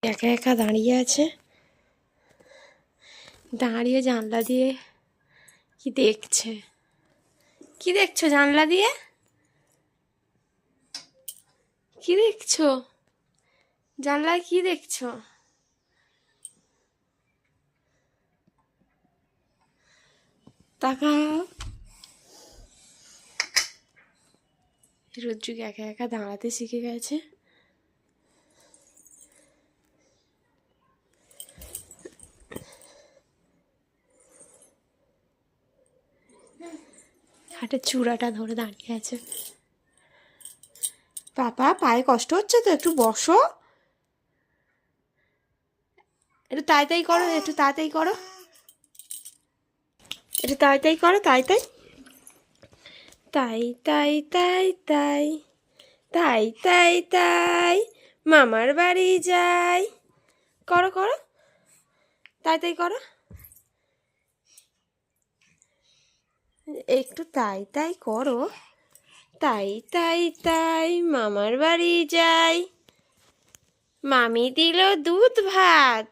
একা একা দাঁড়িয়ে আছে, দাঁড়িয়ে জানলা দিয়ে কি দেখছে। কি দেখছো জানলা দিয়ে? কি দেখছো জানলায়? কি দেখছো? তাকাও। রুদ্রিক একা একা দাঁড়াতে শিখে গেছে। হাটের চূড়াটা ধরে দাঁড়িয়ে আছে। পাপা পায়ে কষ্ট হচ্ছে তো, একটু বসো। একটু তাড়াতাড়ি করো, একটু তাড়াতাড়ি করো, একটু তাড়াতাড়ি করো, তাড়াতাড়ি। তাই তাই তাই তাই তাই তাই তাই মামার বাড়ি যাই। করো করো, তাড়াতাড়ি করো, একটু তাই তাই করো। তাই তাই তাই মামার বাড়ি যাই, মামি দিল দুধ ভাত,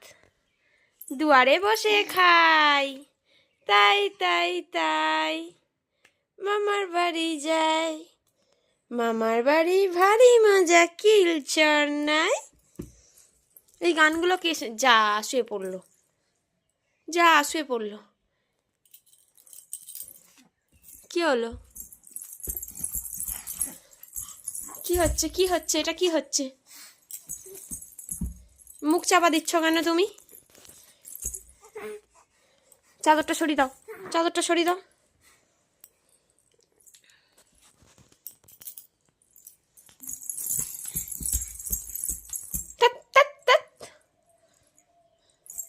দুয়ারে বসে খাই। তাই তাই তাই মামার বাড়ি যাই, মামার বাড়ি ভারী মজা কিলচর নাই। এই গানগুলো কে যা শুয়ে পড়লো, যা শুয়ে পড়লো। কি হলো? কি হচ্ছে? কি হচ্ছে? এটা কি হচ্ছে? মুখ চাপা দিচ্ছ কেন তুমি? চাদরটা সরিয়ে দাও, চাদরটা সরিয়ে দাও।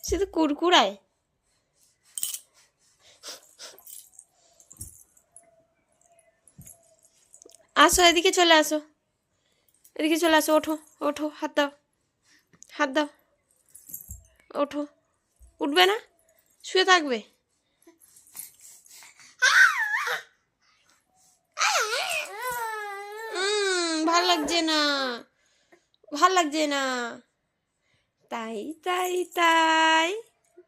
শুধু কুরকুরায়। আসো, এদিকে চলে আসো, এদিকে চলে আসো। ওঠো ওঠো, হাত দাও, হাত দাও, ওঠো। উঠবে না, শুয়ে থাকবে। ভাল লাগছে না, ভাল লাগছে না। তাই তাই তাই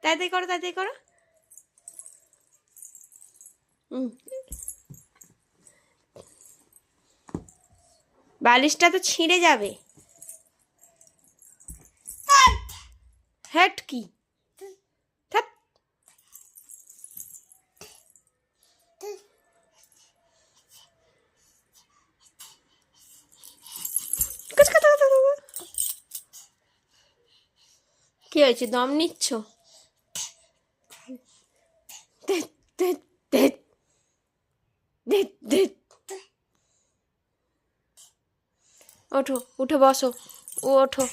তাই তাই করো, তাই তাই করো। বালিশটা তো ছিঁড়ে যাবে। হ্যাট কি? ধ্যাৎ। কি হয়েছে? দম নিচ্ছ? ওঠো, উঠে বসো, ও ওঠো।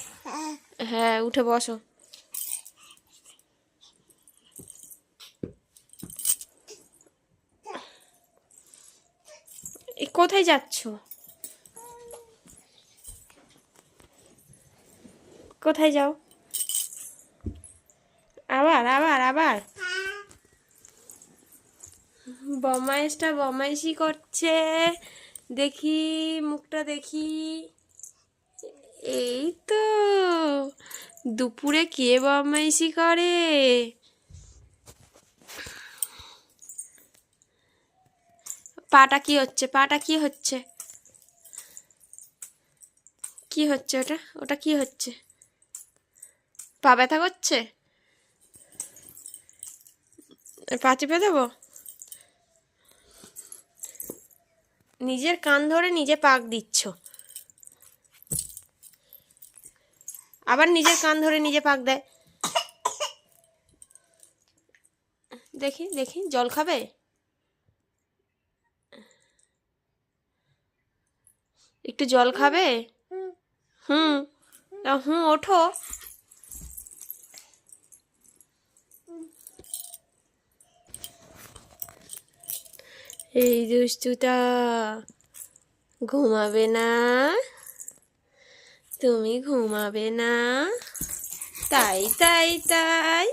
হ্যাঁ, উঠে বসো। কোথায় যাচ্ছ? কোথায় যাও? আবার আবার আবার বমাইশটা বমাইশি করছে। দেখি মুখটা দেখি। এই তো দুপুরে কে বদমাইশি করে? পাটা কি হচ্ছে? পাটা কি হচ্ছে? কি হচ্ছে ওটা? ওটা কি হচ্ছে? পা ব্যথা করছে? পা চেপে দেবো? নিজের কান ধরে নিজে পাক দিচ্ছ, আবার নিজের কান ধরে নিজে পাক দেয়। দেখি দেখি, জল খাবে? একটু জল খাবে? হুম, হুম, ওঠো। এই দুষ্টুটা ঘুমাবে না? তুমি ঘুমাবে না? তাই তাই তাই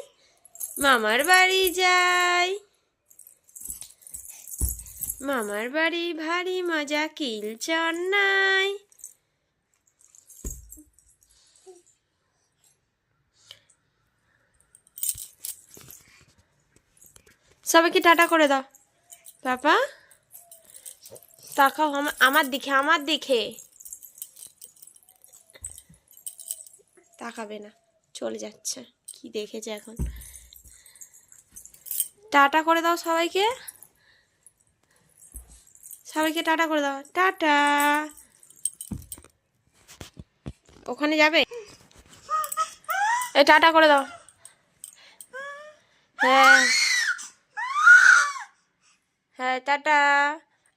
মামার বাড়ি যাই, মামার বাড়ি ভারী মজা কিলচর নাই। সবাইকে টাটা করে দাও। পাপা তাকাও আমার দিকে, আমার দিকে তাকাবে না, চলে যাচ্ছে। কি দেখেছে এখন? টাটা করে দাও সবাইকে, সবাইকে টাটা করে দাও। টাটা। ওখানে যাবে? এই টাটা করে দাও। হ্যাঁ হ্যাঁ, টাটা।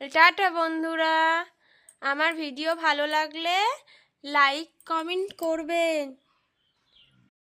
টাটা বন্ধুরা, আমার ভিডিও ভালো লাগলে লাইক কমেন্ট করবেন।